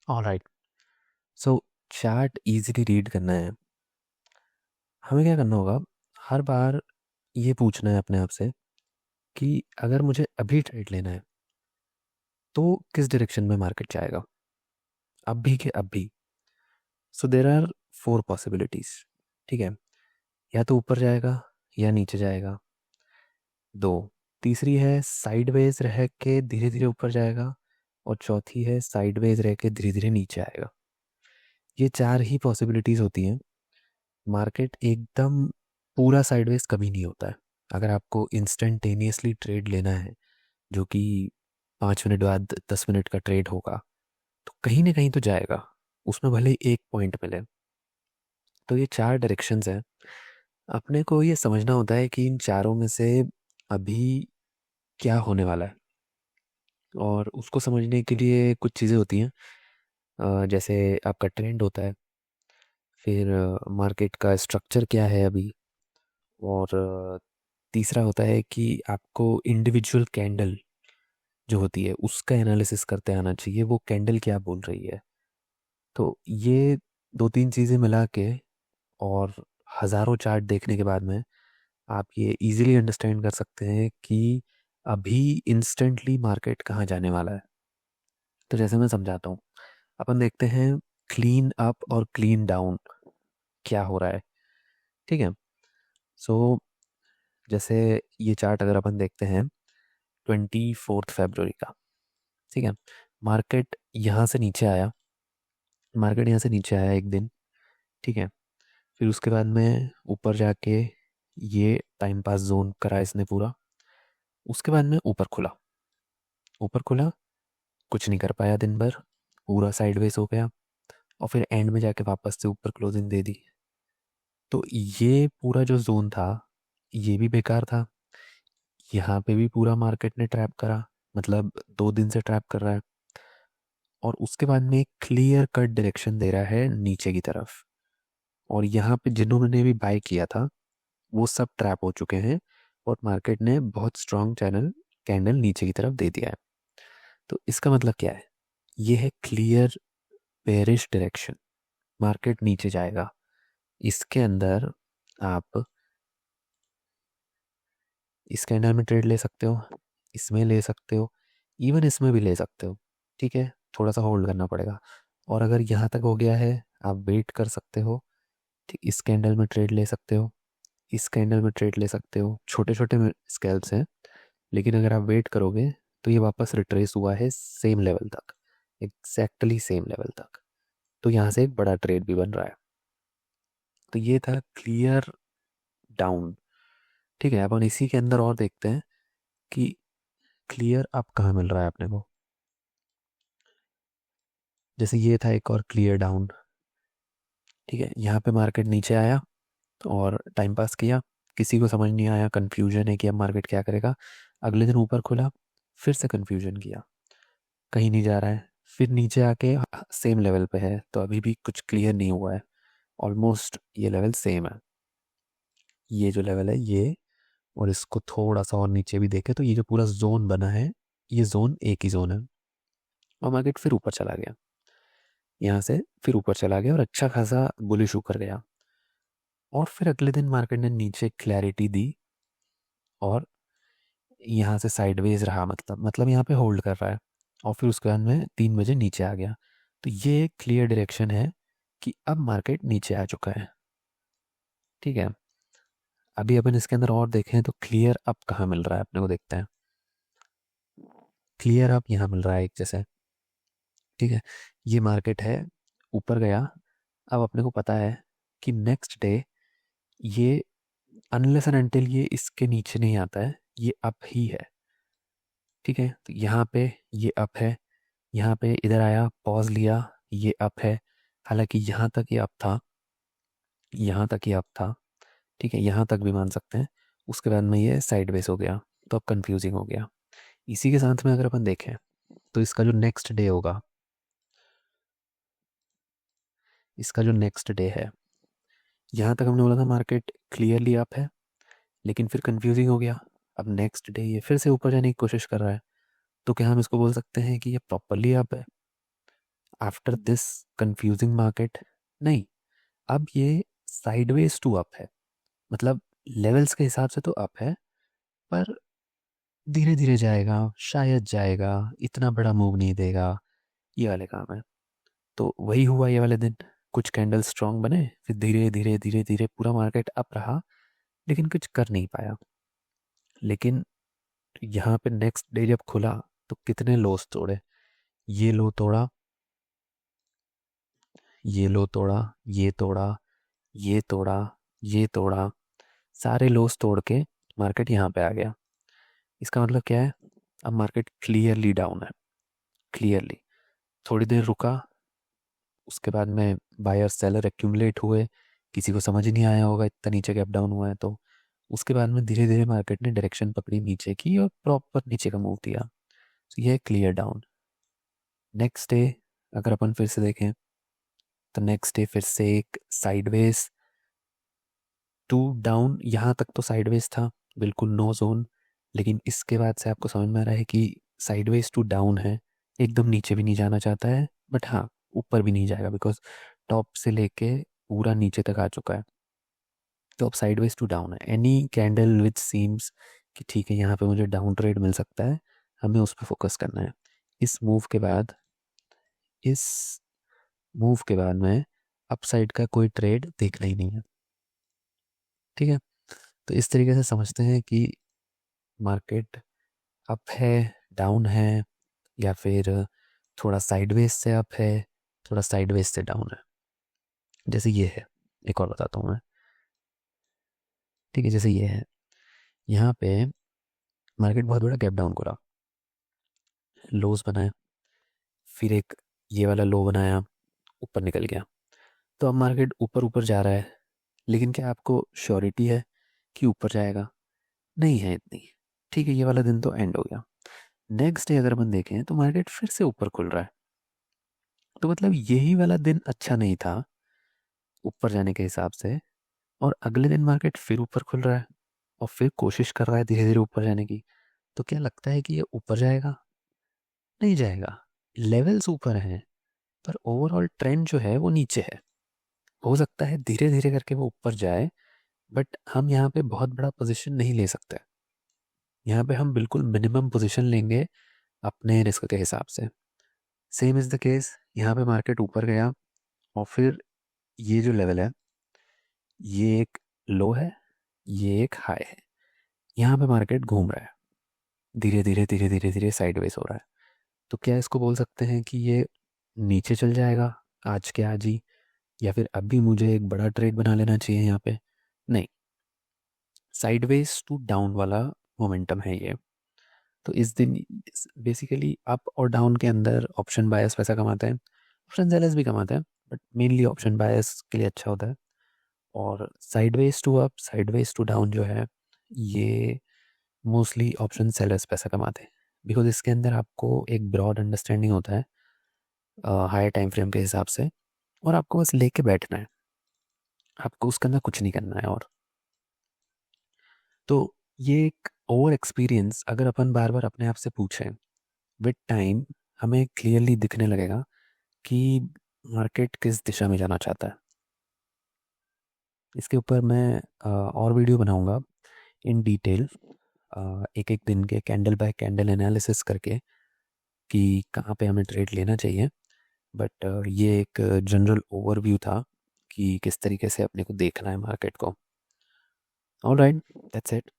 Alright. सो chart easily read करना है, हमें क्या करना होगा, हर बार ये पूछना है अपने आप से कि अगर मुझे अभी ट्रेड लेना है तो किस डायरेक्शन में मार्केट जाएगा, अभी के अभी। सो देर आर फोर पॉसिबिलिटीज। ठीक है, या तो ऊपर जाएगा या नीचे जाएगा, दो। तीसरी है साइडवेज रह के धीरे धीरे ऊपर जाएगा, और चौथी है साइडवेज रह के धीरे धीरे नीचे आएगा। ये चार ही पॉसिबिलिटीज होती हैं। मार्केट एकदम पूरा साइडवेज कभी नहीं होता है। अगर आपको इंस्टेंटेनियसली ट्रेड लेना है, जो कि 5 मिनट बाद 10 मिनट का ट्रेड होगा, तो कहीं ना कहीं तो जाएगा, उसमें भले ही एक पॉइंट मिले। तो ये चार डायरेक्शंस हैं, अपने को ये समझना होता है कि इन चारों में से अभी क्या होने वाला है। और उसको समझने के लिए कुछ चीज़ें होती हैं, जैसे आपका ट्रेंड होता है, फिर मार्केट का स्ट्रक्चर क्या है अभी, और तीसरा होता है कि आपको इंडिविजुअल कैंडल जो होती है उसका एनालिसिस करते आना चाहिए, वो कैंडल क्या बोल रही है। तो ये दो तीन चीज़ें मिला के और हज़ारों चार्ट देखने के बाद में आप ये इजीली अंडरस्टैंड कर सकते हैं कि अभी इंस्टेंटली मार्केट कहाँ जाने वाला है। तो जैसे मैं समझाता हूँ, अपन देखते हैं क्लीन अप और क्लीन डाउन क्या हो रहा है। ठीक है। सो जैसे ये चार्ट अगर अपन देखते हैं 24 फरवरी का। ठीक है, मार्केट यहाँ से नीचे आया, मार्केट यहाँ से नीचे आया एक दिन। ठीक है, फिर उसके बाद में ऊपर जाके ये टाइम पास जोन करा इसने पूरा। उसके बाद में ऊपर खुला, ऊपर खुला, कुछ नहीं कर पाया दिन भर, पूरा साइडवेज हो गया, और फिर एंड में जाके वापस से ऊपर क्लोजिंग दे दी। तो ये पूरा जो जोन था ये भी बेकार था। यहाँ पे भी पूरा मार्केट ने ट्रैप करा, मतलब 2 दिन से ट्रैप कर रहा है। और उसके बाद में एक क्लियर कट डायरेक्शन दे रहा है नीचे की तरफ, और यहाँ पे जिन्होंने भी बाय किया था वो सब ट्रैप हो चुके हैं, और मार्केट ने बहुत स्ट्रॉन्ग चैनल कैंडल नीचे की तरफ दे दिया है। तो इसका मतलब क्या है, ये है क्लियर बेरिश डायरेक्शन, मार्केट नीचे जाएगा। इसके अंदर आप इस कैंडल में ट्रेड ले सकते हो, इसमें ले सकते हो, इवन इसमें भी ले सकते हो। ठीक है, थोड़ा सा होल्ड करना पड़ेगा। और अगर यहाँ तक हो गया है, आप वेट कर सकते हो। ठीक, इस कैंडल में ट्रेड ले सकते हो, इस कैंडल में ट्रेड ले सकते हो, छोटे छोटे स्केल्स हैं। लेकिन अगर आप वेट करोगे तो ये वापस रिट्रेस हुआ है सेम लेवल तक, एग्जैक्टली सेम लेवल तक। तो यहाँ से एक बड़ा ट्रेड भी बन रहा है। तो ये था क्लियर डाउन। ठीक है, अपन इसी के अंदर और देखते हैं कि क्लियर अप कहाँ मिल रहा है अपने को। जैसे ये था एक और क्लियर डाउन। ठीक है, यहाँ पे मार्केट नीचे आया और टाइम पास किया, किसी को समझ नहीं आया, कंफ्यूजन है कि अब मार्केट क्या करेगा। अगले दिन ऊपर खुला, फिर से कंफ्यूजन किया, कहीं नहीं जा रहा है, फिर नीचे आके सेम लेवल पे है, तो अभी भी कुछ क्लियर नहीं हुआ है। ऑलमोस्ट ये लेवल सेम है, ये जो लेवल है ये, और इसको थोड़ा सा और नीचे भी देखे तो ये जो पूरा जोन बना है, ये जोन एक ही जोन है। और मार्केट फिर ऊपर चला गया, यहाँ से फिर ऊपर चला गया और अच्छा खासा बुलिश होकर गया। और फिर अगले दिन मार्केट ने नीचे क्लैरिटी दी, और यहाँ से साइडवेज रहा, मतलब यहाँ पे होल्ड कर रहा है। और फिर उसके बाद में 3 बजे नीचे आ गया। तो ये क्लियर डायरेक्शन है कि अब मार्केट नीचे आ चुका है। ठीक है, अभी अपन इसके अंदर और देखें तो क्लियर अप कहाँ मिल रहा है अपने को, देखते हैं। क्लियर अप यहाँ मिल रहा है एक जैसे। ठीक है, ये मार्केट है, ऊपर गया। अब अपने को पता है कि नेक्स्ट डे ये, अनलेस एंड अनटिल ये इसके नीचे नहीं आता है, ये अप ही है। ठीक है, तो यहाँ पे ये अप है, यहाँ पे इधर आया, पॉज लिया, ये अप है। हालांकि यहाँ तक ये अप था, यहाँ तक ये अप था। ठीक है, यहाँ तक भी मान सकते हैं। उसके बाद में ये साइडवेज हो गया, तो अब कंफ्यूजिंग हो गया। इसी के साथ में अगर अपन देखें तो इसका जो नेक्स्ट डे होगा, इसका जो नेक्स्ट डे है, यहाँ तक हमने बोला था मार्केट क्लियरली अप है, लेकिन फिर कंफ्यूजिंग हो गया। अब नेक्स्ट डे ये फिर से ऊपर जाने की कोशिश कर रहा है। तो क्या हम इसको बोल सकते हैं कि ये प्रॉपरली अप है? आफ्टर दिस कंफ्यूजिंग मार्केट, नहीं, अब ये साइडवेज टू अप है, मतलब लेवल्स के हिसाब से तो अप है, पर धीरे धीरे जाएगा, शायद जाएगा, इतना बड़ा मूव नहीं देगा, ये वाले काम है। तो वही हुआ ये वाले दिन, कुछ कैंडल स्ट्रांग बने, फिर धीरे धीरे धीरे धीरे पूरा मार्केट अप रहा, लेकिन कुछ कर नहीं पाया। लेकिन यहाँ पे नेक्स्ट डे जब खुला तो कितने लोस तोड़े, ये लो तोड़ा, ये लो तोड़ा, ये तोड़ा, ये तोड़ा, ये तोड़ा, सारे लोस तोड़ के मार्केट यहाँ पे आ गया। इसका मतलब क्या है, अब मार्केट क्लियरली डाउन है, क्लियरली। थोड़ी देर रुका, उसके बाद में बायर सेलर एक्यूमुलेट हुए, किसी को समझ ही नहीं आया होगा इतना नीचे गैप डाउन हुआ है, तो उसके बाद में धीरे धीरे मार्केट ने डायरेक्शन पकड़ी नीचे की और प्रॉपर नीचे का मूव दिया। तो ये क्लियर डाउन। नेक्स्ट डे अगर अपन फिर से देखें तो नेक्स्ट डे फिर से एक साइडवेज टू डाउन, यहाँ तक तो साइडवेज था, बिल्कुल नो जोन। लेकिन इसके बाद से आपको समझ में आ रहा है कि साइडवेज टू डाउन है, एकदम नीचे भी नहीं जाना चाहता है, बट हाँ ऊपर भी नहीं जाएगा, बिकॉज टॉप से लेके पूरा नीचे तक आ चुका है। तो अब साइडवेज टू डाउन है, एनी कैंडल विच सीम्स कि ठीक है यहाँ पे मुझे डाउन ट्रेड मिल सकता है, हमें उस पर फोकस करना है। इस मूव के बाद, इस मूव के बाद में अपसाइड का कोई ट्रेड देखना ही नहीं है, ठीक है। तो इस तरीके से समझते हैं कि मार्केट अप है, डाउन है, या फिर थोड़ा साइडवेज से अप है, थोड़ा साइडवेज से डाउन है। जैसे ये है, एक और बताता हूँ मैं, ठीक है। जैसे ये है, यहाँ पे मार्केट बहुत बड़ा गैप डाउन करा, लोज बनाया, फिर एक ये वाला लो बनाया, ऊपर निकल गया। तो अब मार्केट ऊपर ऊपर जा रहा है, लेकिन क्या आपको श्योरिटी है कि ऊपर जाएगा? नहीं है इतनी, ठीक है। ये वाला दिन तो एंड हो गया। नेक्स्ट डे अगर अपन देखें तो मार्केट फिर से ऊपर खुल रहा है, तो मतलब यही वाला दिन अच्छा नहीं था ऊपर जाने के हिसाब से, और अगले दिन मार्केट फिर ऊपर खुल रहा है और फिर कोशिश कर रहा है धीरे धीरे ऊपर जाने की। तो क्या लगता है कि ये ऊपर जाएगा? नहीं जाएगा। लेवल्स ऊपर हैं, पर ओवरऑल ट्रेंड जो है वो नीचे है। हो सकता है धीरे धीरे करके वो ऊपर जाए, बट हम यहाँ पे बहुत बड़ा पोजीशन नहीं ले सकते। यहाँ पे हम बिल्कुल मिनिमम पोजीशन लेंगे अपने रिस्क के हिसाब से। सेम इज़ द केस, यहाँ पे मार्केट ऊपर गया और फिर ये जो लेवल है, ये एक लो है, ये एक हाई है, यहाँ पे मार्केट घूम रहा है, धीरे धीरे धीरे धीरे धीरे साइडवेज हो रहा है। तो क्या इसको बोल सकते हैं कि ये नीचे चल जाएगा आज के आज ही, या फिर अभी मुझे एक बड़ा ट्रेड बना लेना चाहिए यहाँ पे? नहीं, साइडवेज टू डाउन वाला मोमेंटम है ये। तो इस दिन बेसिकली अप और डाउन के अंदर ऑप्शन बायस पैसा कमाते हैं, ऑप्शन सेलर्स भी कमाते हैं, बट मेनली ऑप्शन बायस के लिए अच्छा होता है। और sideways to up, sideways to down जो है, ये मोस्टली ऑप्शन सेलर्स पैसा कमाते हैं, बिकॉज इसके अंदर आपको एक ब्रॉड अंडरस्टैंडिंग होता है हायर टाइम फ्रेम के हिसाब से, और आपको बस लेके बैठना है, आपको उसके अंदर कुछ नहीं करना है। और तो ये एक ओवर एक्सपीरियंस अगर अपन बार बार अपने आप से पूछें विद टाइम, हमें क्लियरली दिखने लगेगा कि मार्केट किस दिशा में जाना चाहता है। इसके ऊपर मैं और वीडियो बनाऊंगा इन डिटेल, एक एक दिन के कैंडल बाय कैंडल एनालिसिस करके कि कहाँ पे हमें ट्रेड लेना चाहिए। बट ये एक जनरल ओवरव्यू था कि किस तरीके से अपने को देखना है मार्केट को। Alright, that's it.